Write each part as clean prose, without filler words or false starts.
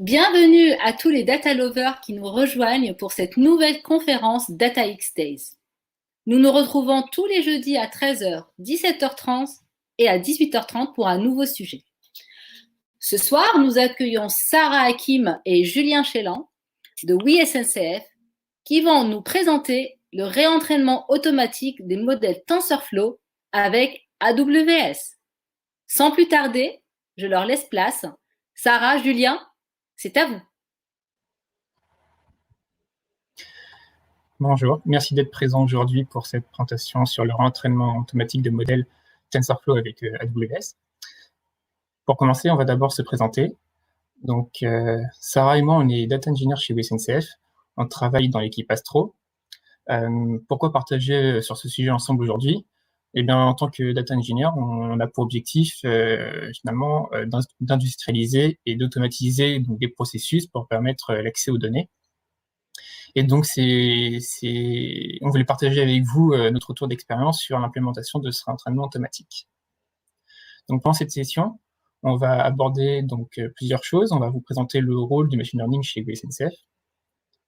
Bienvenue à tous les data lovers qui nous rejoignent pour cette nouvelle conférence DataX Days. Nous nous retrouvons tous les jeudis à 13h, 17h30 et à 18h30 pour un nouveau sujet. Ce soir, nous accueillons Sarah Hakim et Julien Chélan de WeSNCF qui vont nous présenter le réentraînement automatique des modèles TensorFlow avec AWS. Sans plus tarder, je leur laisse place. Sarah, Julien, c'est à vous. Bonjour, merci d'être présent aujourd'hui pour cette présentation sur le réentraînement automatique de modèles TensorFlow avec AWS. Pour commencer, on va d'abord se présenter. Donc, Sarah et moi, on est data engineer chez WeSNCF. On travaille dans l'équipe Astro. Pourquoi partager sur ce sujet ensemble aujourd'hui? Eh bien, en tant que data engineer, on a pour objectif finalement d'industrialiser et d'automatiser des processus pour permettre l'accès aux données. Et donc, on voulait partager avec vous notre retour d'expérience sur l'implémentation de ce réentraînement automatique. Donc, pendant cette session, on va aborder plusieurs choses. On va vous présenter le rôle du machine learning chez WeSNCF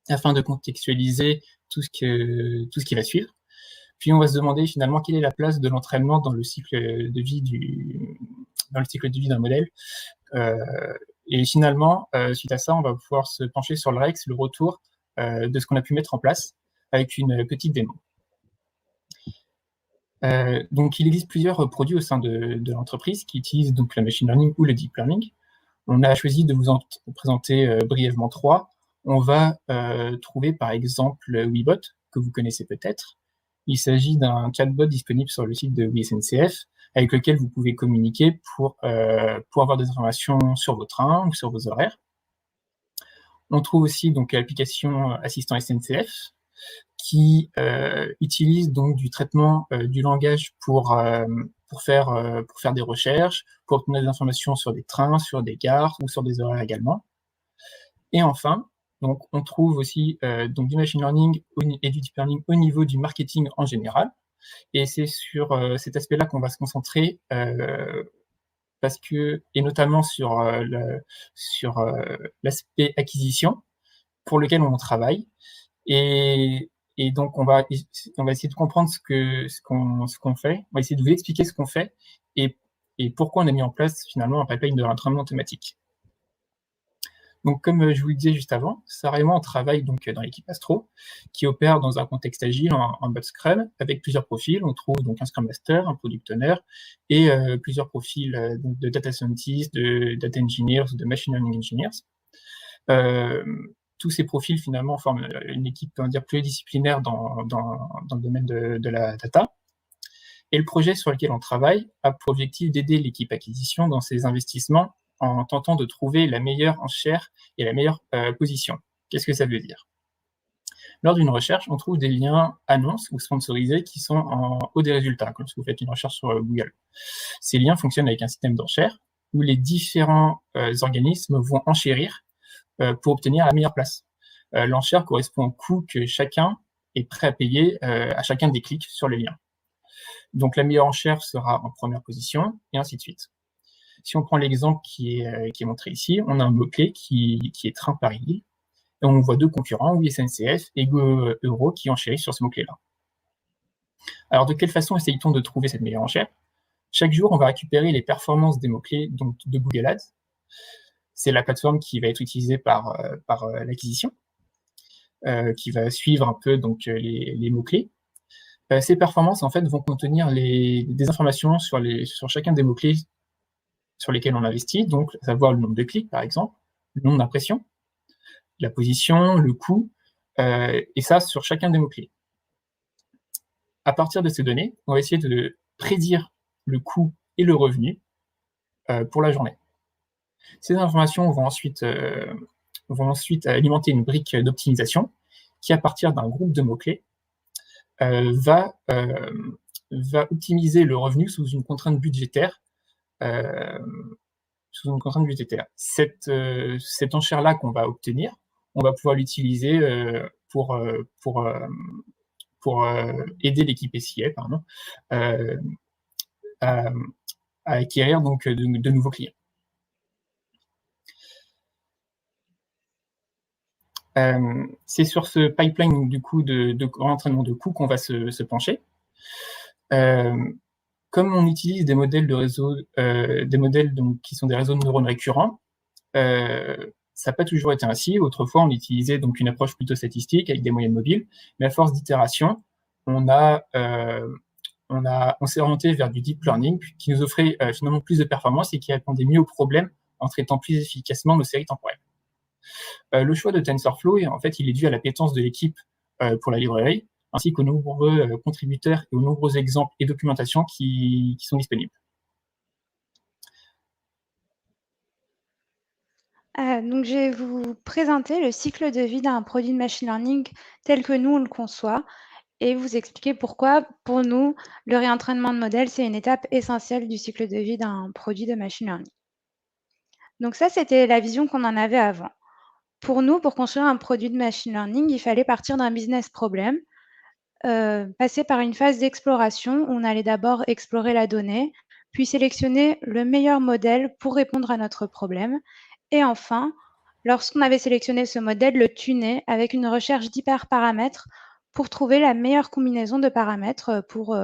afin de contextualiser tout ce qui va suivre. Puis, on va se demander finalement quelle est la place de l'entraînement dans le cycle de vie d'un modèle. Et finalement, suite à ça, on va pouvoir se pencher sur le REX, le retour de ce qu'on a pu mettre en place avec une petite démo. Donc, il existe plusieurs produits au sein de l'entreprise qui utilisent donc le machine learning ou le deep learning. On a choisi de vous en présenter brièvement 3. On va trouver par exemple Webot, que vous connaissez peut-être. Il s'agit d'un chatbot disponible sur le site de WeSNCF avec lequel vous pouvez communiquer pour avoir des informations sur vos trains ou sur vos horaires. On trouve aussi donc l'application Assistant SNCF qui utilise donc du traitement du langage pour faire des recherches, pour obtenir des informations sur des trains, sur des gares ou sur des horaires également. Et enfin, donc on trouve aussi donc du machine learning et du deep learning au niveau du marketing en général. Et c'est sur cet aspect-là qu'on va se concentrer parce que, et notamment sur l'aspect acquisition pour lequel on travaille. Et donc, on va essayer de comprendre ce qu'on fait. On va essayer de vous expliquer ce qu'on fait et pourquoi on a mis en place finalement un pipeline de l'entraînement automatique. Donc, comme je vous le disais juste avant, Sarah et moi, on travaille donc dans l'équipe Astro, qui opère dans un contexte agile en mode Scrum, avec plusieurs profils. On trouve donc un Scrum Master, un Product Owner, et plusieurs profils de Data Scientists, de Data Engineers, de Machine Learning Engineers. Tous ces profils, finalement, forment une équipe, on va dire, pluridisciplinaire dans le domaine de la data. Et le projet sur lequel on travaille a pour objectif d'aider l'équipe acquisition dans ses investissements en tentant de trouver la meilleure enchère et la meilleure position. Qu'est-ce que ça veut dire? Lors d'une recherche, on trouve des liens annonces ou sponsorisés qui sont en haut des résultats, comme si vous faites une recherche sur Google. Ces liens fonctionnent avec un système d'enchères où les différents organismes vont enchérir pour obtenir la meilleure place. L'enchère correspond au coût que chacun est prêt à payer à chacun des clics sur les liens. Donc la meilleure enchère sera en première position, et ainsi de suite. Si on prend l'exemple qui est montré ici, on a un mot-clé qui est train Paris-Lille, et on voit deux concurrents, SNCF et Go qui enchérissent sur ce mot-clé-là. Alors de quelle façon essaye-t-on de trouver cette meilleure enchère? Chaque jour, on va récupérer les performances des mots-clés donc de Google Ads. C'est la plateforme qui va être utilisée par l'acquisition, qui va suivre un peu donc les mots-clés. Ces performances, en fait, vont contenir des informations sur chacun des mots-clés sur lesquels on investit, donc savoir le nombre de clics, par exemple, le nombre d'impressions, la position, le coût, et ça sur chacun des mots-clés. À partir de ces données, on va essayer de prédire le coût et le revenu pour la journée. Ces informations vont ensuite alimenter une brique d'optimisation qui, à partir d'un groupe de mots-clés, va optimiser le revenu sous une contrainte budgétaire. Cette enchère-là qu'on va obtenir, on va pouvoir l'utiliser pour aider l'équipe SIA à acquérir donc de nouveaux clients. C'est sur ce pipeline du coup de entraînement de coûts qu'on va se pencher. Comme on utilise des modèles de réseau, des modèles donc, qui sont des réseaux de neurones récurrents, ça n'a pas toujours été ainsi. Autrefois, on utilisait donc une approche plutôt statistique avec des moyennes mobiles, mais à force d'itération, on s'est orienté vers du deep learning qui nous offrait finalement plus de performance et qui répondait mieux aux problèmes en traitant plus efficacement nos séries temporelles. Le choix de TensorFlow, en fait, il est dû à l'appétence de l'équipe pour la librairie, ainsi qu'aux nombreux contributeurs et aux nombreux exemples et documentations qui sont disponibles. Donc, je vais vous présenter le cycle de vie d'un produit de machine learning tel que nous, on le conçoit et vous expliquer pourquoi, pour nous, le réentraînement de modèles, c'est une étape essentielle du cycle de vie d'un produit de machine learning. Donc ça, c'était la vision qu'on en avait avant. Pour nous, pour construire un produit de machine learning, il fallait partir d'un business problem, passer par une phase d'exploration où on allait d'abord explorer la donnée, puis sélectionner le meilleur modèle pour répondre à notre problème. Et enfin, lorsqu'on avait sélectionné ce modèle, le tuner avec une recherche d'hyperparamètres pour trouver la meilleure combinaison de paramètres pour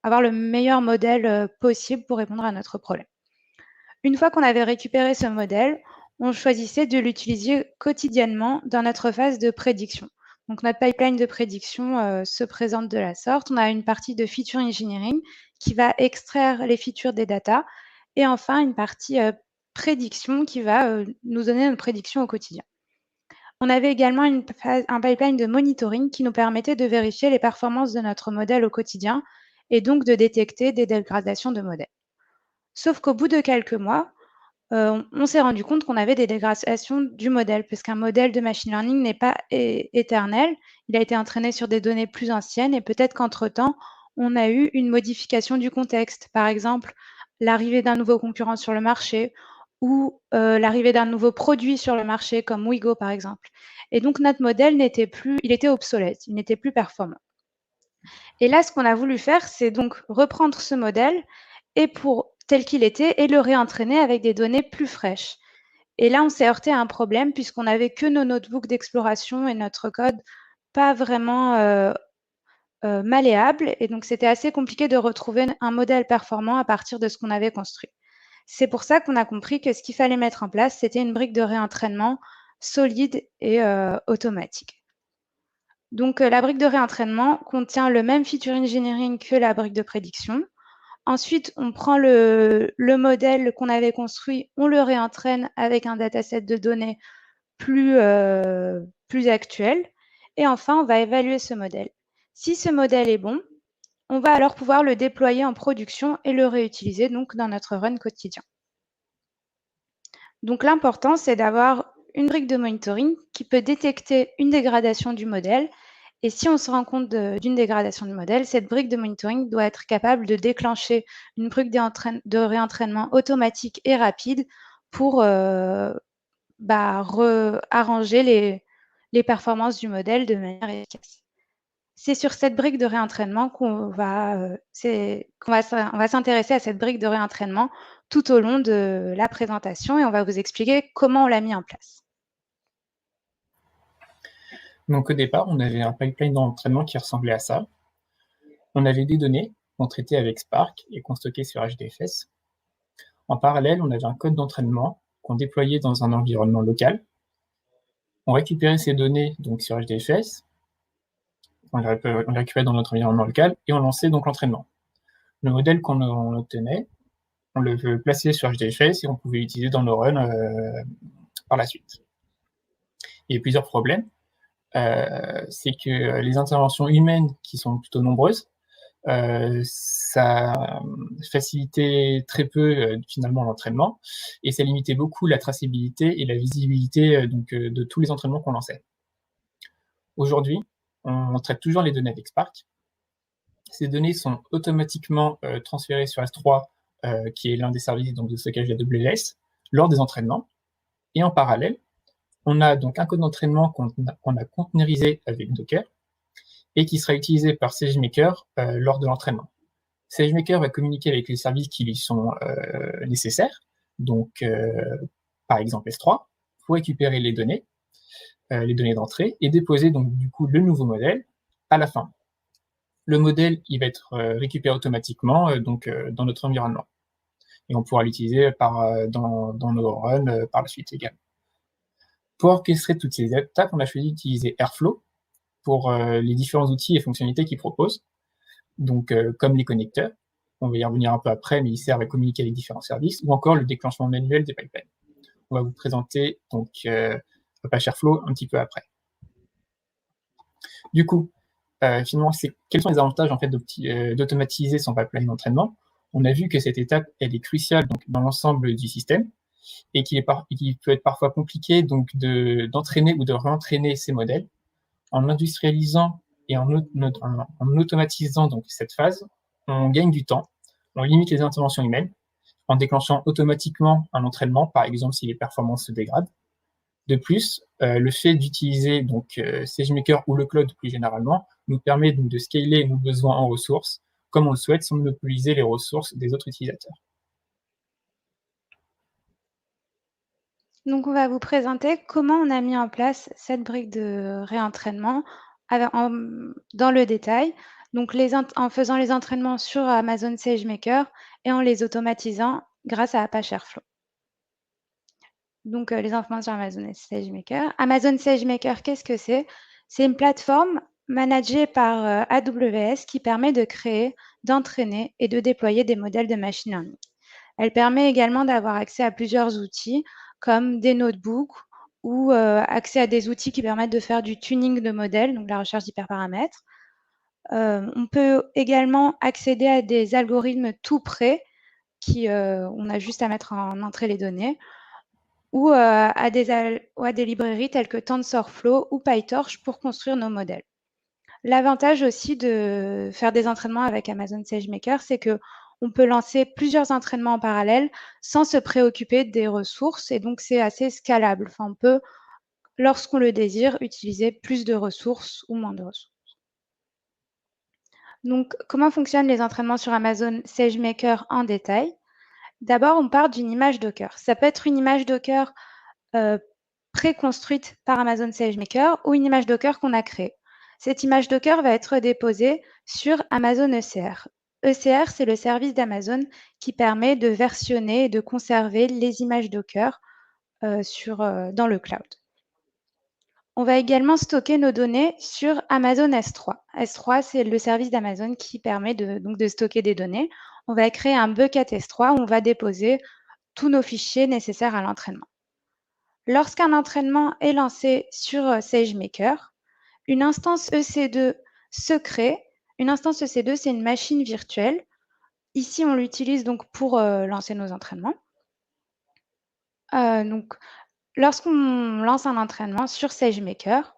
avoir le meilleur modèle possible pour répondre à notre problème. Une fois qu'on avait récupéré ce modèle, on choisissait de l'utiliser quotidiennement dans notre phase de prédiction. Donc, notre pipeline de prédiction se présente de la sorte. On a une partie de feature engineering qui va extraire les features des data et enfin une partie prédiction qui va nous donner une prédiction au quotidien. On avait également un pipeline de monitoring qui nous permettait de vérifier les performances de notre modèle au quotidien et donc de détecter des dégradations de modèle. Sauf qu'au bout de quelques mois, on s'est rendu compte qu'on avait des dégradations du modèle, puisqu'un modèle de machine learning n'est pas éternel. Il a été entraîné sur des données plus anciennes et peut-être qu'entre-temps, on a eu une modification du contexte. Par exemple, l'arrivée d'un nouveau concurrent sur le marché ou l'arrivée d'un nouveau produit sur le marché, comme Wigo par exemple. Et donc, notre modèle il était obsolète, il n'était plus performant. Et là, ce qu'on a voulu faire, c'est donc reprendre ce modèle et tel qu'il était et le réentraîner avec des données plus fraîches. Et là, on s'est heurté à un problème puisqu'on n'avait que nos notebooks d'exploration et notre code pas vraiment malléable. Et donc, c'était assez compliqué de retrouver un modèle performant à partir de ce qu'on avait construit. C'est pour ça qu'on a compris que ce qu'il fallait mettre en place, c'était une brique de réentraînement solide et automatique. Donc, la brique de réentraînement contient le même feature engineering que la brique de prédiction. Ensuite, on prend le modèle qu'on avait construit, on le réentraîne avec un dataset de données plus actuel. Et enfin, on va évaluer ce modèle. Si ce modèle est bon, on va alors pouvoir le déployer en production et le réutiliser donc dans notre run quotidien. Donc l'important, c'est d'avoir une brique de monitoring qui peut détecter une dégradation du modèle. Et si on se rend compte d'une dégradation du modèle, cette brique de monitoring doit être capable de déclencher une brique de réentraînement automatique et rapide pour arranger les performances du modèle de manière efficace. C'est sur cette brique de réentraînement qu'on va s'intéresser à cette brique de réentraînement tout au long de la présentation et on va vous expliquer comment on l'a mis en place. Donc au départ, on avait un pipeline d'entraînement qui ressemblait à ça. On avait des données qu'on traitait avec Spark et qu'on stockait sur HDFS. En parallèle, on avait un code d'entraînement qu'on déployait dans un environnement local. On récupérait ces données donc sur HDFS, on les récupérait dans notre environnement local et on lançait donc l'entraînement. Le modèle qu'on obtenait, on le plaçait sur HDFS et on pouvait l'utiliser dans nos runs par la suite. Il y a plusieurs problèmes. C'est que les interventions humaines, qui sont plutôt nombreuses, ça facilitait très peu finalement l'entraînement et ça limitait beaucoup la traçabilité et la visibilité de tous les entraînements qu'on lançait. Aujourd'hui, on traite toujours les données avec Spark. Ces données sont automatiquement transférées sur S3, qui est l'un des services donc, de stockage de AWS, lors des entraînements. Et en parallèle, on a donc un code d'entraînement qu'on a containerisé avec Docker et qui sera utilisé par SageMaker lors de l'entraînement. SageMaker va communiquer avec les services qui lui sont nécessaires, donc par exemple S3, pour récupérer les données les données d'entrée et déposer donc du coup le nouveau modèle à la fin. Le modèle, il va être récupéré automatiquement dans notre environnement. Et on pourra l'utiliser dans nos runs par la suite également. Pour orchestrer toutes ces étapes, on a choisi d'utiliser Airflow pour les différents outils et fonctionnalités qu'il propose, donc comme les connecteurs, on va y revenir un peu après, mais ils servent à communiquer avec différents services, ou encore le déclenchement manuel des pipelines. On va vous présenter donc Apache Airflow un petit peu après. Du coup, finalement, quels sont les avantages en fait d'automatiser son pipeline d'entraînement? On a vu que cette étape, elle est cruciale donc, dans l'ensemble du système et qu'il peut être parfois compliqué donc d'entraîner ou de réentraîner ces modèles. En industrialisant et en automatisant donc cette phase, on gagne du temps, on limite les interventions humaines en déclenchant automatiquement un entraînement, par exemple si les performances se dégradent. De plus, le fait d'utiliser donc SageMaker ou le cloud plus généralement nous permet donc de scaler nos besoins en ressources comme on le souhaite sans monopoliser les ressources des autres utilisateurs. Donc, on va vous présenter comment on a mis en place cette brique de réentraînement dans le détail. Donc, en faisant les entraînements sur Amazon SageMaker et en les automatisant grâce à Apache Airflow. Donc, les entraînements sur Amazon SageMaker. Amazon SageMaker, qu'est-ce que c'est? C'est une plateforme managée par AWS qui permet de créer, d'entraîner et de déployer des modèles de machine learning. Elle permet également d'avoir accès à plusieurs outils comme des notebooks ou accès à des outils qui permettent de faire du tuning de modèles, donc la recherche d'hyperparamètres. On peut également accéder à des algorithmes tout prêts on a juste à mettre en entrée les données ou à des librairies telles que TensorFlow ou PyTorch pour construire nos modèles. L'avantage aussi de faire des entraînements avec Amazon SageMaker, c'est qu'on peut lancer plusieurs entraînements en parallèle sans se préoccuper des ressources et donc c'est assez scalable. Enfin, on peut, lorsqu'on le désire, utiliser plus de ressources ou moins de ressources. Donc, comment fonctionnent les entraînements sur Amazon SageMaker en détail? D'abord, on part d'une image Docker. Ça peut être une image Docker préconstruite par Amazon SageMaker ou une image Docker qu'on a créée. Cette image Docker va être déposée sur Amazon ECR. ECR, c'est le service d'Amazon qui permet de versionner et de conserver les images Docker dans le cloud. On va également stocker nos données sur Amazon S3. S3, c'est le service d'Amazon qui permet de stocker des données. On va créer un bucket S3 où on va déposer tous nos fichiers nécessaires à l'entraînement. Lorsqu'un entraînement est lancé sur SageMaker, une instance EC2 se crée. Une instance EC2, c'est une machine virtuelle. Ici, on l'utilise donc pour lancer nos entraînements. Donc, lorsqu'on lance un entraînement sur SageMaker,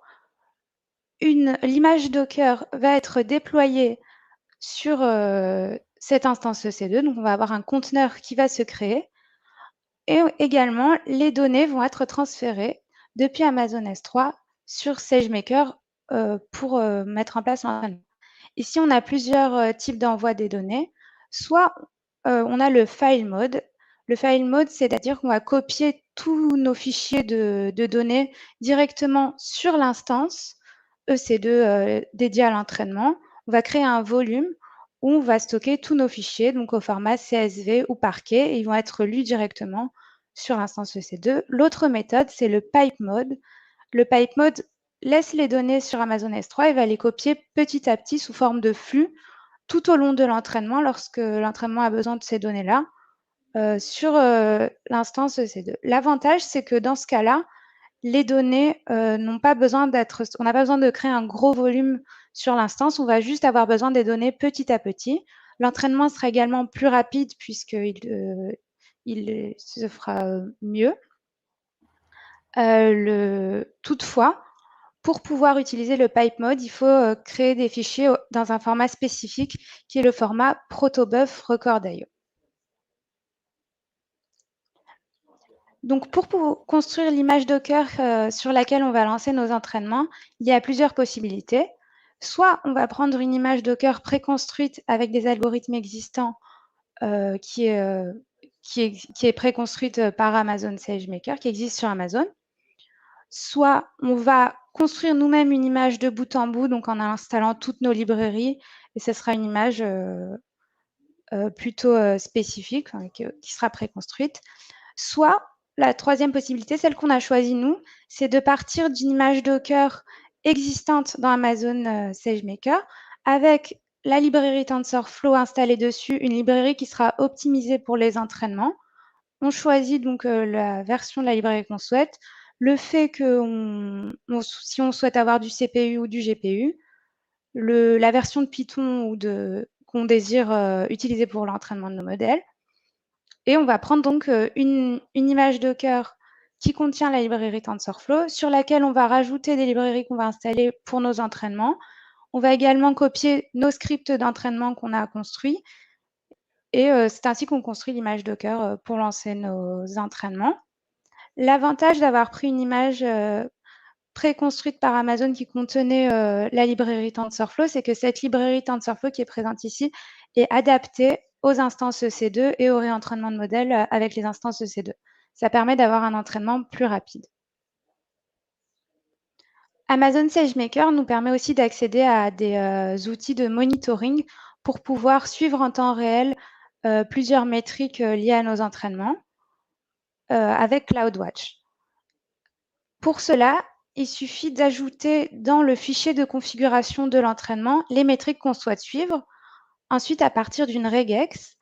l'image Docker va être déployée sur cette instance EC2. Donc, on va avoir un conteneur qui va se créer. Et également, les données vont être transférées depuis Amazon S3 sur SageMaker pour mettre en place l'entraînement. Ici, on a plusieurs types d'envoi des données. Soit on a le file mode. Le file mode, c'est-à-dire qu'on va copier tous nos fichiers de données directement sur l'instance EC2 dédiée à l'entraînement. On va créer un volume où on va stocker tous nos fichiers, donc au format CSV ou Parquet, et ils vont être lus directement sur l'instance EC2. L'autre méthode, c'est le pipe mode. Le pipe mode laisse les données sur Amazon S3 et va les copier petit à petit sous forme de flux tout au long de l'entraînement, lorsque l'entraînement a besoin de ces données-là, sur l'instance EC2. L'avantage, c'est que dans ce cas-là, les données n'ont pas besoin on n'a pas besoin de créer un gros volume sur l'instance, on va juste avoir besoin des données petit à petit. L'entraînement sera également plus rapide puisqu'il se fera mieux. Toutefois, pour pouvoir utiliser le pipe mode, il faut créer des fichiers dans un format spécifique qui est le format protobuf record.io. Donc, pour construire l'image Docker sur laquelle on va lancer nos entraînements, il y a plusieurs possibilités. Soit on va prendre une image Docker préconstruite avec des algorithmes existants qui est préconstruite par Amazon SageMaker, qui existe sur Amazon. soit on va construire nous-mêmes une image de bout en bout, donc en installant toutes nos librairies, et ce sera une image plutôt spécifique, qui sera préconstruite. Soit la troisième possibilité, celle qu'on a choisie nous, c'est de partir d'une image Docker existante dans Amazon SageMaker avec la librairie TensorFlow installée dessus, une librairie qui sera optimisée pour les entraînements. On choisit donc la version de la librairie qu'on souhaite, le fait que si on souhaite avoir du CPU ou du GPU, la version de Python qu'on désire utiliser pour l'entraînement de nos modèles. Et on va prendre donc une image Docker qui contient la librairie TensorFlow, sur laquelle on va rajouter des librairies qu'on va installer pour nos entraînements. On va également copier nos scripts d'entraînement qu'on a construits. Et c'est ainsi qu'on construit l'image Docker pour lancer nos entraînements. L'avantage d'avoir pris une image préconstruite par Amazon qui contenait la librairie TensorFlow, c'est que cette librairie TensorFlow qui est présente ici est adaptée aux instances EC2 et au réentraînement de modèles avec les instances EC2. Ça permet d'avoir un entraînement plus rapide. Amazon SageMaker nous permet aussi d'accéder à des outils de monitoring pour pouvoir suivre en temps réel plusieurs métriques liées à nos entraînements avec CloudWatch. Pour cela, il suffit d'ajouter dans le fichier de configuration de l'entraînement les métriques qu'on souhaite suivre. Ensuite, à partir d'une regex,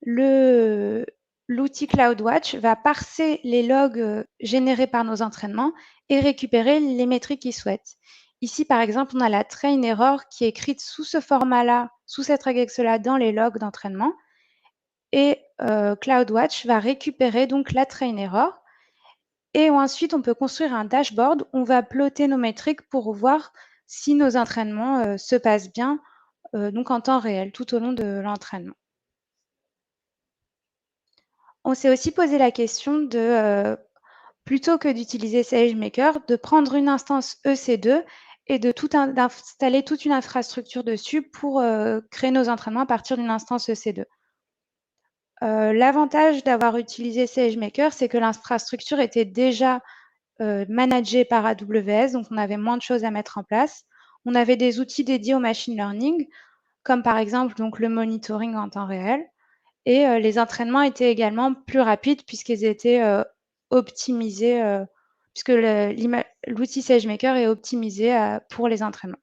l'outil CloudWatch va parser les logs générés par nos entraînements et récupérer les métriques qu'il souhaite. Ici, par exemple, on a la train error qui est écrite sous ce format-là, sous cette regex-là, dans les logs d'entraînement. Et CloudWatch va récupérer donc la train error. Et ensuite, on peut construire un dashboard où on va plotter nos métriques pour voir si nos entraînements se passent bien, donc en temps réel, tout au long de l'entraînement. On s'est aussi posé la question de, plutôt que d'utiliser SageMaker, de prendre une instance EC2 et d'installer toute une infrastructure dessus pour créer nos entraînements à partir d'une instance EC2. L'avantage d'avoir utilisé SageMaker, c'est que l'infrastructure était déjà managée par AWS, donc on avait moins de choses à mettre en place. On avait des outils dédiés au machine learning, comme par exemple donc, le monitoring en temps réel. Et les entraînements étaient également plus rapides puisqu'ils étaient optimisés, puisque l'outil SageMaker est optimisé pour les entraînements.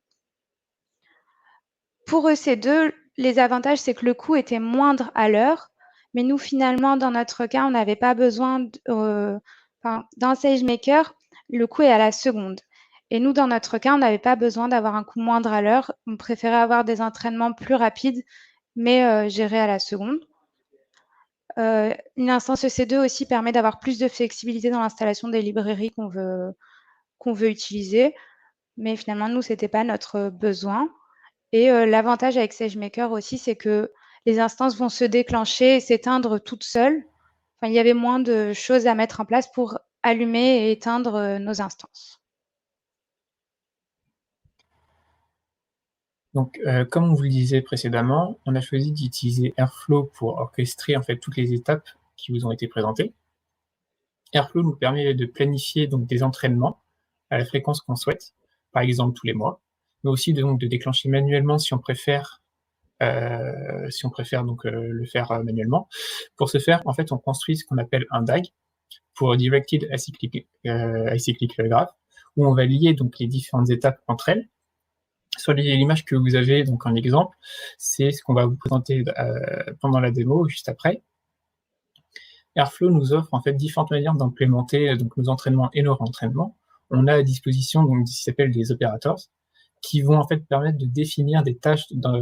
Pour EC2, les avantages, c'est que le coût était moindre à l'heure, mais nous, finalement, dans notre cas, on n'avait pas besoin dans SageMaker, le coût est à la seconde. Et nous, dans notre cas, on n'avait pas besoin d'avoir un coût moindre à l'heure. On préférait avoir des entraînements plus rapides, mais gérés à la seconde. Une instance EC2 aussi permet d'avoir plus de flexibilité dans l'installation des librairies qu'on veut utiliser. Mais finalement, nous, ce n'était pas notre besoin. Et l'avantage avec SageMaker aussi, c'est que les instances vont se déclencher et s'éteindre toutes seules. Enfin, il y avait moins de choses à mettre en place pour allumer et éteindre nos instances. Donc, comme on vous le disait précédemment, on a choisi d'utiliser Airflow pour orchestrer en fait toutes les étapes qui vous ont été présentées. Airflow nous permet de planifier donc des entraînements à la fréquence qu'on souhaite, par exemple tous les mois, mais aussi donc de déclencher manuellement si on préfère donc le faire manuellement. Pour ce faire, en fait, on construit ce qu'on appelle un DAG pour Directed Acyclic Graph, où on va lier donc les différentes étapes entre elles. Sur l'image que vous avez donc en exemple, c'est ce qu'on va vous présenter pendant la démo juste après. Airflow nous offre en fait différentes manières d'implémenter donc nos entraînements et nos réentraînements. On a à disposition donc ce qui s'appelle des operators, qui vont en fait permettre de définir des tâches dans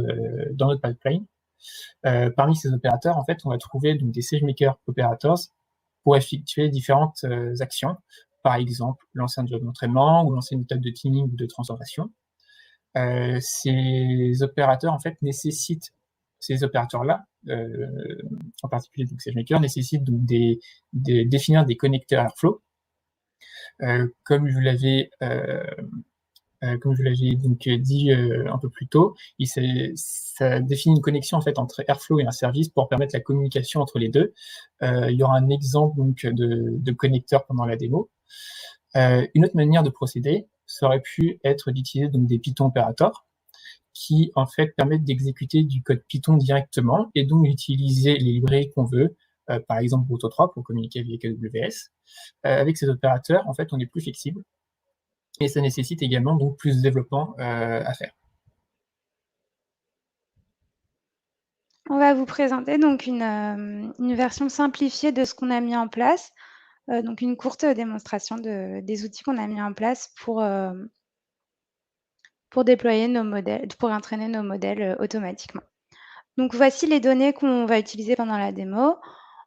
notre pipeline. Parmi ces opérateurs, en fait, on va trouver donc des SageMaker operators pour effectuer différentes actions, par exemple lancer un job d'entraînement ou lancer une étape de tuning ou de transformation. Ces opérateurs en fait nécessitent, ces opérateurs-là, en particulier donc SageMaker, nécessitent donc définir des connecteurs Airflow. Comme je vous l'avais donc dit un peu plus tôt, ça définit une connexion en fait entre Airflow et un service pour permettre la communication entre les deux. Il y aura un exemple donc de connecteur pendant la démo. Une autre manière de procéder, ça aurait pu être d'utiliser donc des Python operators qui en fait permettent d'exécuter du code Python directement et donc d'utiliser les librairies qu'on veut, par exemple Boto3 pour communiquer avec AWS. Avec ces opérateurs, en fait, on est plus flexible et ça nécessite également donc plus de développement à faire. On va vous présenter donc une version simplifiée de ce qu'on a mis en place, donc une courte démonstration des outils qu'on a mis en place pour déployer nos modèles, pour entraîner nos modèles automatiquement. Donc voici les données qu'on va utiliser pendant la démo.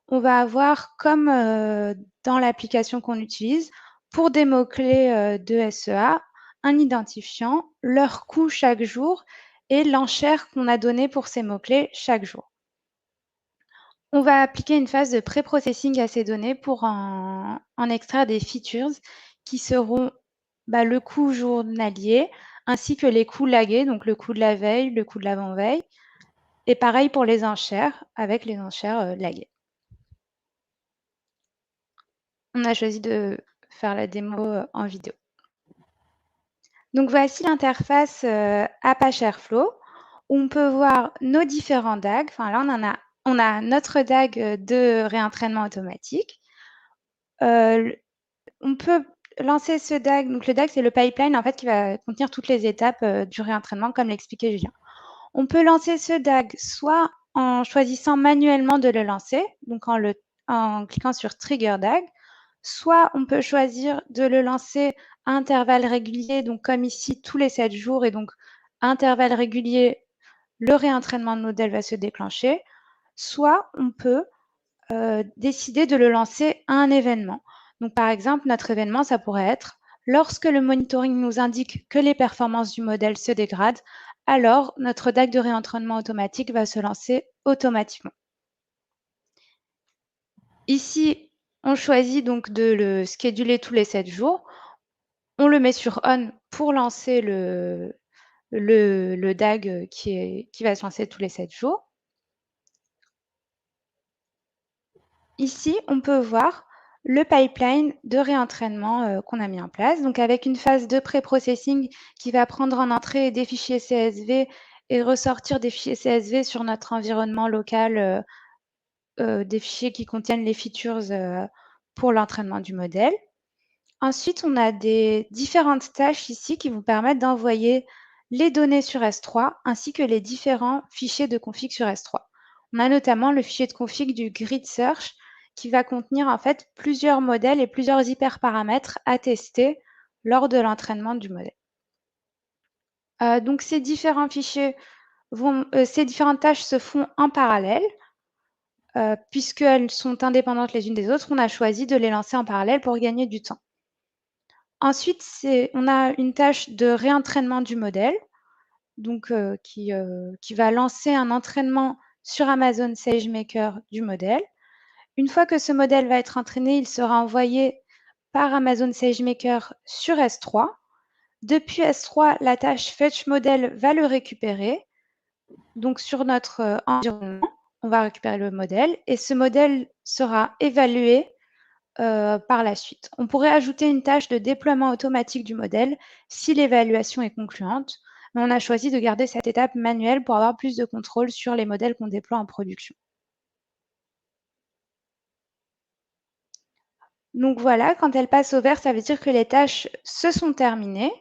On va avoir, comme dans l'application qu'on utilise, pour des mots-clés de SEA, un identifiant, leur coût chaque jour et l'enchère qu'on a donnée pour ces mots-clés chaque jour. On va appliquer une phase de pré-processing à ces données pour en extraire des features qui seront le coût journalier ainsi que les coûts lagués, donc le coût de la veille, le coût de l'avant-veille, et pareil pour les enchères, avec les enchères laguées. On a choisi de faire la démo en vidéo. Donc voici l'interface Apache Airflow, où on peut voir nos différents DAG. Enfin là, on a notre DAG de réentraînement automatique. On peut lancer ce DAG. Donc le DAG, c'est le pipeline en fait qui va contenir toutes les étapes du réentraînement, comme l'expliquait Julien. On peut lancer ce DAG soit en choisissant manuellement de le lancer, donc en cliquant sur Trigger DAG, soit on peut choisir de le lancer à intervalles réguliers, donc comme ici tous les 7 jours, et donc à intervalles réguliers, le réentraînement de modèle va se déclencher, soit on peut décider de le lancer à un événement. Donc par exemple, notre événement, ça pourrait être lorsque le monitoring nous indique que les performances du modèle se dégradent, alors notre DAG de réentraînement automatique va se lancer automatiquement. Ici, on choisit donc de le scheduler tous les 7 jours. On le met sur on pour lancer le DAG qui va se lancer tous les 7 jours. Ici, on peut voir le pipeline de réentraînement qu'on a mis en place, donc avec une phase de pré-processing qui va prendre en entrée des fichiers CSV et ressortir des fichiers CSV sur notre environnement local, des fichiers qui contiennent les features pour l'entraînement du modèle. Ensuite, on a des différentes tâches ici qui vous permettent d'envoyer les données sur S3 ainsi que les différents fichiers de config sur S3. On a notamment le fichier de config du grid search qui va contenir en fait plusieurs modèles et plusieurs hyperparamètres à tester lors de l'entraînement du modèle. Donc ces différents fichiers ces différentes tâches se font en parallèle. Puisqu'elles sont indépendantes les unes des autres, on a choisi de les lancer en parallèle pour gagner du temps. Ensuite, on a une tâche de réentraînement du modèle, donc qui va lancer un entraînement sur Amazon SageMaker du modèle. Une fois que ce modèle va être entraîné, il sera envoyé par Amazon SageMaker sur S3. Depuis S3, la tâche Fetch Model va le récupérer. Donc sur notre environnement, on va récupérer le modèle et ce modèle sera évalué par la suite. On pourrait ajouter une tâche de déploiement automatique du modèle si l'évaluation est concluante, mais on a choisi de garder cette étape manuelle pour avoir plus de contrôle sur les modèles qu'on déploie en production. Donc voilà, quand elle passe au vert, ça veut dire que les tâches se sont terminées.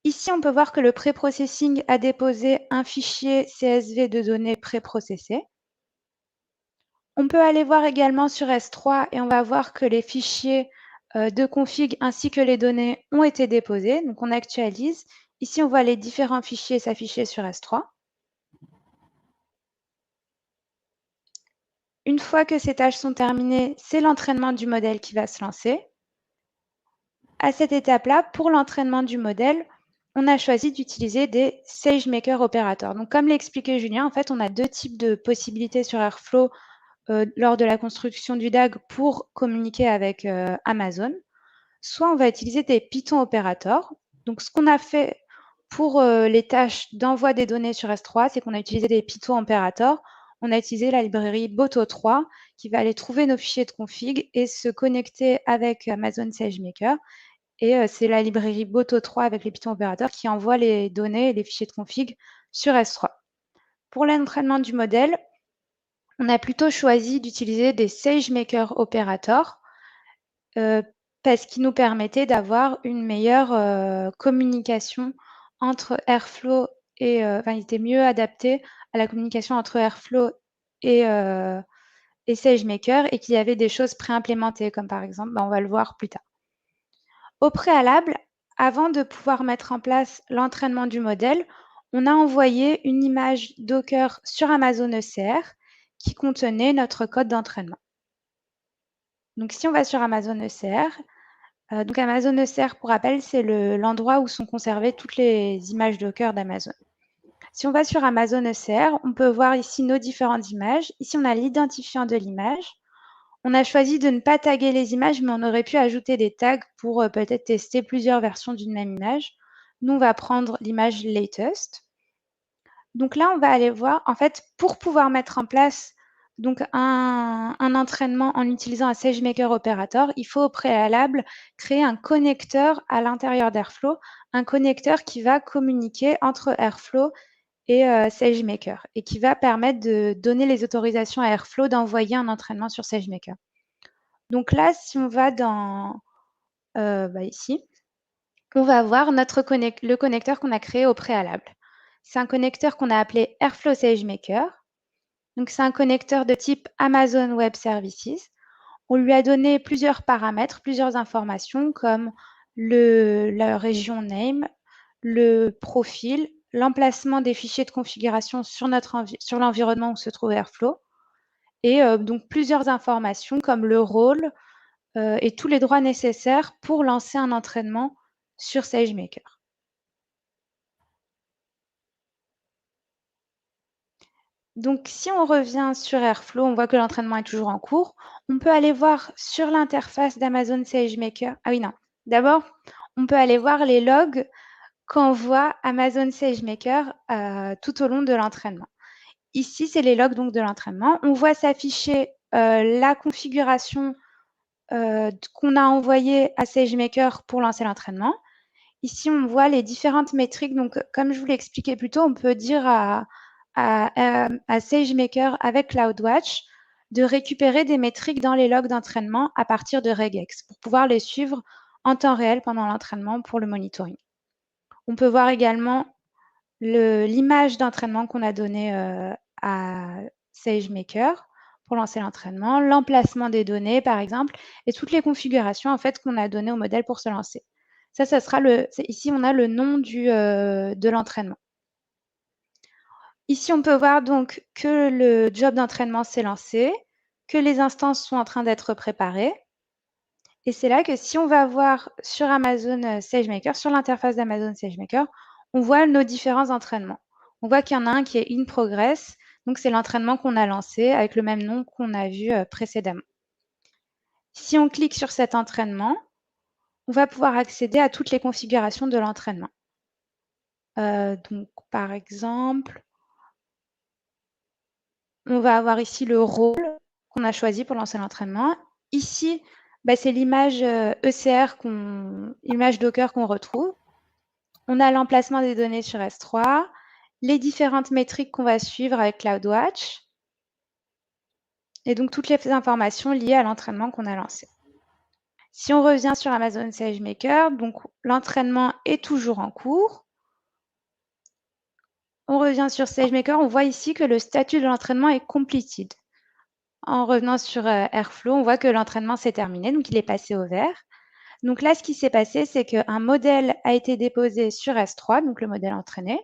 Ici, on peut voir que le pré-processing a déposé un fichier CSV de données pré-processées. On peut aller voir également sur S3 et on va voir que les fichiers de config ainsi que les données ont été déposés. Donc on actualise. Ici, on voit les différents fichiers s'afficher sur S3. Une fois que ces tâches sont terminées, c'est l'entraînement du modèle qui va se lancer. À cette étape-là, pour l'entraînement du modèle, on a choisi d'utiliser des SageMaker opérateurs. Donc comme l'expliquait Julien, en fait, on a deux types de possibilités sur Airflow lors de la construction du DAG pour communiquer avec Amazon. Soit on va utiliser des Python opérateurs. Donc, ce qu'on a fait pour les tâches d'envoi des données sur S3, c'est qu'on a utilisé des Python opérateurs. On a utilisé la librairie Boto3 qui va aller trouver nos fichiers de config et se connecter avec Amazon SageMaker. Et c'est la librairie Boto3 avec les Python opérateurs qui envoie les données et les fichiers de config sur S3. Pour l'entraînement du modèle, on a plutôt choisi d'utiliser des SageMaker opérateurs parce qu'ils nous permettaient d'avoir une meilleure communication entre Airflow et enfin, ils étaient mieux adaptés à la communication entre Airflow et SageMaker et qu'il y avait des choses préimplémentées, comme par exemple, on va le voir plus tard. Au préalable, avant de pouvoir mettre en place l'entraînement du modèle, on a envoyé une image Docker sur Amazon ECR qui contenait notre code d'entraînement. Donc, si on va sur Amazon ECR, donc Amazon ECR, pour rappel, c'est l'endroit où sont conservées toutes les images Docker d'Amazon. Si on va sur Amazon ECR, on peut voir ici nos différentes images. Ici, on a l'identifiant de l'image. On a choisi de ne pas taguer les images, mais on aurait pu ajouter des tags pour peut-être tester plusieurs versions d'une même image. Nous, on va prendre l'image latest. Donc là, on va aller voir, en fait, pour pouvoir mettre en place donc un entraînement en utilisant un SageMaker Operator, il faut au préalable créer un connecteur à l'intérieur d'Airflow, un connecteur qui va communiquer entre Airflow et SageMaker et qui va permettre de donner les autorisations à Airflow d'envoyer un entraînement sur SageMaker. Donc là, si on va dans ici, on va voir le connecteur qu'on a créé au préalable. C'est un connecteur qu'on a appelé Airflow SageMaker. Donc, c'est un connecteur de type Amazon Web Services. On lui a donné plusieurs paramètres, plusieurs informations comme la région name, le profil, l'emplacement des fichiers de configuration sur l'environnement où se trouve Airflow et donc plusieurs informations comme le rôle et tous les droits nécessaires pour lancer un entraînement sur SageMaker. Donc, si on revient sur Airflow, on voit que l'entraînement est toujours en cours. On peut aller voir sur l'interface d'Amazon SageMaker. Ah oui, non. D'abord, on peut aller voir les logs qu'envoie Amazon SageMaker tout au long de l'entraînement. Ici, c'est les logs donc, de l'entraînement. On voit s'afficher la configuration qu'on a envoyée à SageMaker pour lancer l'entraînement. Ici, on voit les différentes métriques. Donc, comme je vous l'ai expliqué plus tôt, on peut dire à SageMaker avec CloudWatch de récupérer des métriques dans les logs d'entraînement à partir de regex pour pouvoir les suivre en temps réel pendant l'entraînement pour le monitoring. On peut voir également l'image d'entraînement qu'on a donnée à SageMaker pour lancer l'entraînement, l'emplacement des données, par exemple, et toutes les configurations en fait, qu'on a données au modèle pour se lancer. Ça sera ici, on a le nom de l'entraînement. Ici, on peut voir donc que le job d'entraînement s'est lancé, que les instances sont en train d'être préparées. Et c'est là que si on va voir sur Amazon SageMaker, sur l'interface d'Amazon SageMaker, on voit nos différents entraînements. On voit qu'il y en a un qui est in progress, donc c'est l'entraînement qu'on a lancé avec le même nom qu'on a vu précédemment. Si on clique sur cet entraînement, on va pouvoir accéder à toutes les configurations de l'entraînement. Donc, par exemple, on va avoir ici le rôle qu'on a choisi pour lancer l'entraînement. Ici, c'est l'image ECR, image Docker qu'on retrouve. On a l'emplacement des données sur S3, les différentes métriques qu'on va suivre avec CloudWatch, et donc toutes les informations liées à l'entraînement qu'on a lancé. Si on revient sur Amazon SageMaker, donc l'entraînement est toujours en cours. On revient sur SageMaker, on voit ici que le statut de l'entraînement est completed. En revenant sur Airflow, on voit que l'entraînement s'est terminé, donc il est passé au vert. Donc là, ce qui s'est passé, c'est qu'un modèle a été déposé sur S3, donc le modèle entraîné.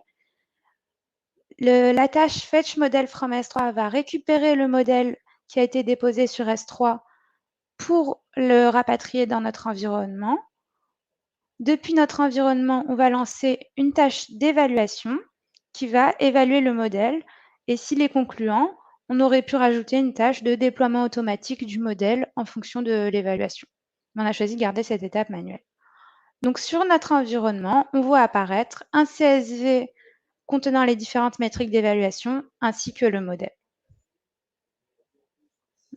La tâche Fetch Model from S3 va récupérer le modèle qui a été déposé sur S3 pour le rapatrier dans notre environnement. Depuis notre environnement, on va lancer une tâche d'évaluation qui va évaluer le modèle. Et s'il est concluant, on aurait pu rajouter une tâche de déploiement automatique du modèle en fonction de l'évaluation. Mais on a choisi de garder cette étape manuelle. Donc, sur notre environnement, on voit apparaître un CSV contenant les différentes métriques d'évaluation ainsi que le modèle.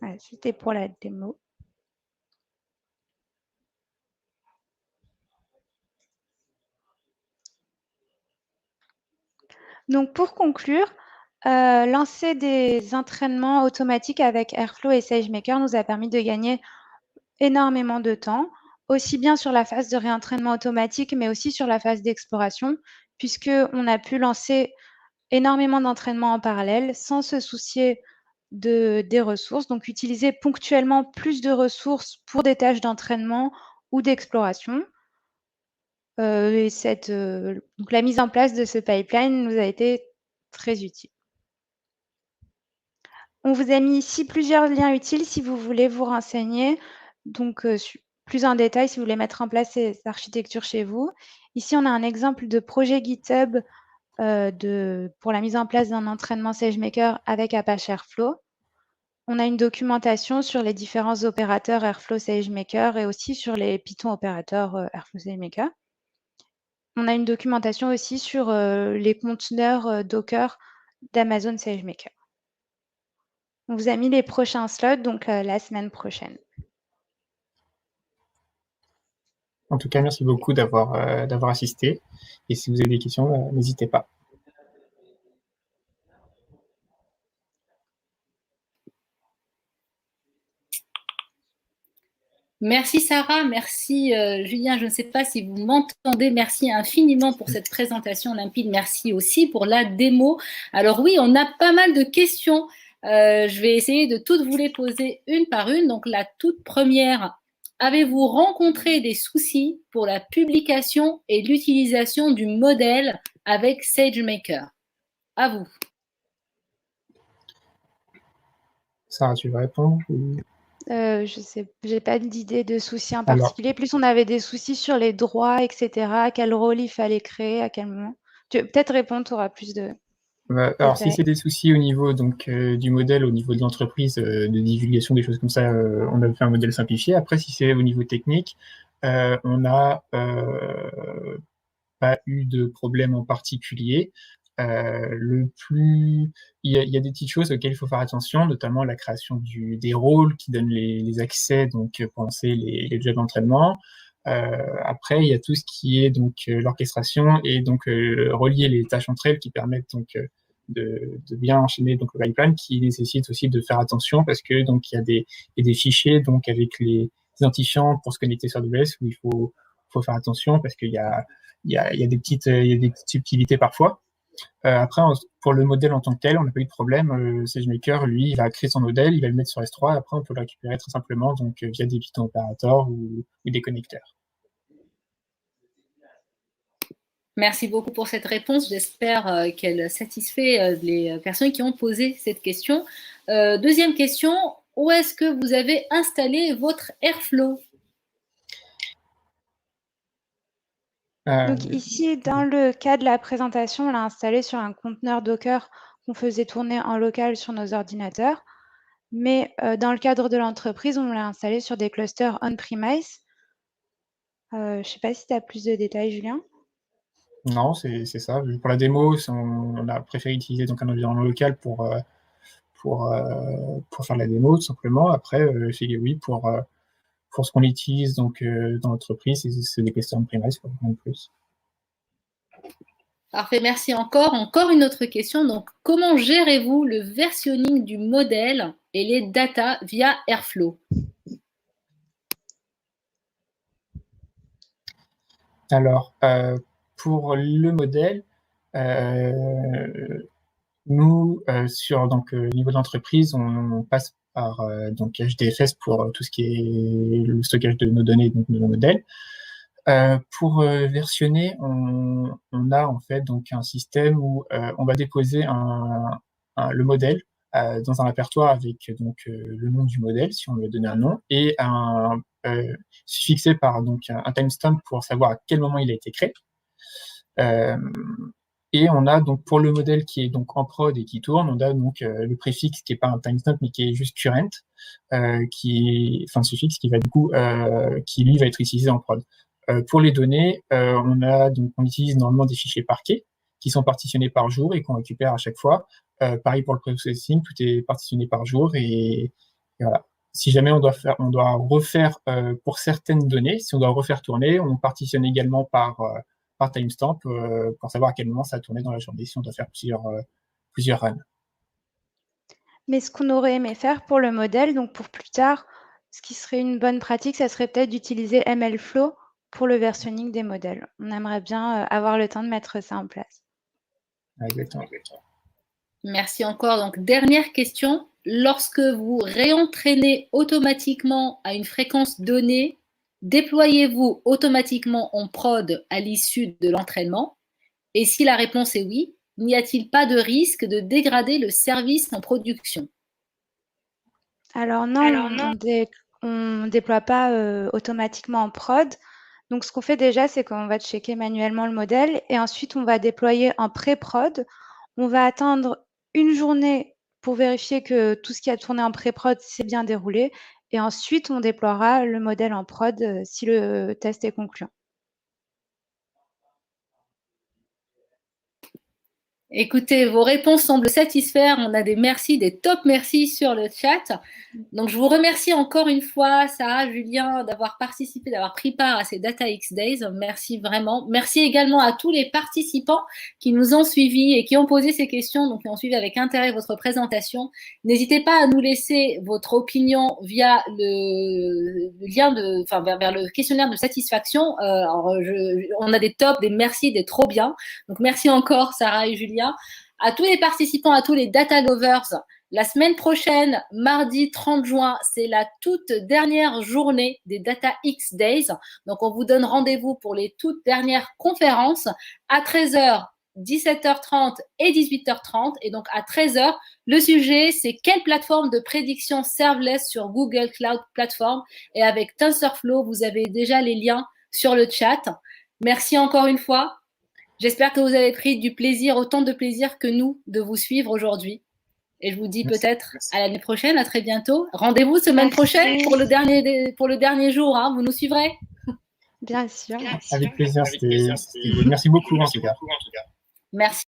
Voilà, c'était pour la démo. Donc pour conclure, lancer des entraînements automatiques avec Airflow et SageMaker nous a permis de gagner énormément de temps, aussi bien sur la phase de réentraînement automatique, mais aussi sur la phase d'exploration, puisqu'on a pu lancer énormément d'entraînements en parallèle sans se soucier des ressources. Donc utiliser ponctuellement plus de ressources pour des tâches d'entraînement ou d'exploration. Donc la mise en place de ce pipeline nous a été très utile. On vous a mis ici plusieurs liens utiles si vous voulez vous renseigner, donc plus en détail si vous voulez mettre en place ces architectures chez vous. Ici, on a un exemple de projet GitHub pour la mise en place d'un entraînement SageMaker avec Apache Airflow. On a une documentation sur les différents opérateurs Airflow SageMaker et aussi sur les Python opérateurs Airflow SageMaker. On a une documentation aussi sur les conteneurs Docker d'Amazon SageMaker. On vous a mis les prochains slots, donc la semaine prochaine. En tout cas, merci beaucoup d'avoir assisté. Et si vous avez des questions, n'hésitez pas. Merci Sarah, merci Julien, je ne sais pas si vous m'entendez, merci infiniment pour cette présentation limpide, merci aussi pour la démo. Alors oui, on a pas mal de questions, je vais essayer de toutes vous les poser une par une. Donc la toute première, avez-vous rencontré des soucis pour la publication et l'utilisation du modèle avec SageMaker? À vous. Sarah, tu veux répondre Je sais, j'ai pas d'idée de soucis en particulier. Plus on avait des soucis sur les droits, etc. Quel rôle il fallait créer, à quel moment. Tu veux peut-être répondre, tu auras plus de. Alors, si c'est des soucis au niveau du modèle, au niveau de l'entreprise, de divulgation, des choses comme ça, on a fait un modèle simplifié. Après, si c'est au niveau technique, on n'a pas eu de problème en particulier. Il y a des petites choses auxquelles il faut faire attention, notamment la création des rôles qui donnent les accès donc pour lancer les jobs d'entraînement. Après, il y a tout ce qui est donc l'orchestration et donc relier les tâches entre elles qui permettent donc de bien enchaîner donc le pipeline, qui nécessite aussi de faire attention parce que donc il y a des fichiers donc avec les identifiants pour se connecter sur AWS où il faut faire attention parce qu'il y a des petites subtilités parfois. Après, pour le modèle en tant que tel, on n'a pas eu de problème. SageMaker, lui, il va créer son modèle, il va le mettre sur S3, après on peut le récupérer très simplement donc via des Python opérateurs ou des connecteurs. Merci beaucoup pour cette réponse. J'espère qu'elle satisfait les personnes qui ont posé cette question. Deuxième question, où est-ce que vous avez installé votre Airflow? Donc ici, dans le cas de la présentation, on l'a installé sur un conteneur Docker qu'on faisait tourner en local sur nos ordinateurs. Mais dans le cadre de l'entreprise, on l'a installé sur des clusters on-premise. Je ne sais pas si tu as plus de détails, Julien. Non, c'est ça. Pour la démo, on a préféré utiliser donc un environnement local pour faire la démo, tout simplement. Après, oui, pour ce qu'on utilise donc dans l'entreprise, c'est des clusters on-premise, pas vraiment plus. Parfait, merci encore. Encore une autre question. Donc, comment gérez-vous le versionning du modèle et les data via Airflow? Alors, pour le modèle, nous, sur donc niveau de l'entreprise, on passe par donc HDFS pour tout ce qui est le stockage de nos données, donc de nos modèles. Pour versionner, on a en fait donc un système où on va déposer le modèle dans un répertoire avec donc le nom du modèle, si on lui a donné un nom, et fixé par donc un timestamp pour savoir à quel moment il a été créé. Et on a donc pour le modèle qui est donc en prod et qui tourne, on a donc le préfixe qui est pas un timestamp mais qui est juste current, suffixe qui va du coup qui lui va être utilisé en prod. Pour les données, on utilise normalement des fichiers Parquet qui sont partitionnés par jour et qu'on récupère à chaque fois. Pareil pour le processing, tout est partitionné par jour et voilà. Si jamais on doit refaire pour certaines données, si on doit refaire tourner, on partitionne également par par timestamp pour savoir à quel moment ça a tourné dans la journée, si on doit faire plusieurs runs. Mais ce qu'on aurait aimé faire pour le modèle, donc pour plus tard, ce qui serait une bonne pratique, ça serait peut-être d'utiliser MLflow pour le versionning des modèles. On aimerait bien avoir le temps de mettre ça en place. Exactement. Merci encore. Donc, dernière question. Lorsque vous réentraînez automatiquement à une fréquence donnée, déployez-vous automatiquement en prod à l'issue de l'entraînement? Et si la réponse est oui, n'y a-t-il pas de risque de dégrader le service en production? Alors non, on déploie pas automatiquement en prod. Donc ce qu'on fait déjà, c'est qu'on va checker manuellement le modèle et ensuite on va déployer en pré-prod. On va attendre une journée pour vérifier que tout ce qui a tourné en pré-prod s'est bien déroulé et ensuite on déploiera le modèle en prod si le test est concluant. Écoutez, vos réponses semblent satisfaire. On a des merci, des top merci sur le chat. Donc, je vous remercie encore une fois, Sarah, Julien, d'avoir participé, d'avoir pris part à ces Data X Days. Merci vraiment. Merci également à tous les participants qui nous ont suivis et qui ont posé ces questions, donc qui ont suivi avec intérêt votre présentation. N'hésitez pas à nous laisser votre opinion via le lien vers le questionnaire de satisfaction. On a des tops, des merci, des trop bien. Donc, merci encore, Sarah et Julien. À tous les participants, à tous les data lovers, la semaine prochaine, mardi 30 juin, c'est la toute dernière journée des Data X Days. Donc, on vous donne rendez-vous pour les toutes dernières conférences à 13h, 17h30 et 18h30. Et donc, à 13h, le sujet, c'est quelle plateforme de prédiction serverless sur Google Cloud Platform. Et avec TensorFlow, vous avez déjà les liens sur le chat. Merci encore une fois. J'espère que vous avez pris du plaisir, autant de plaisir que nous, de vous suivre aujourd'hui. Et je vous dis peut-être à l'année prochaine, à très bientôt. Rendez-vous semaine prochaine pour le dernier jour. Hein. Vous nous suivrez? Bien sûr. Avec plaisir. Merci beaucoup en tout cas. Merci.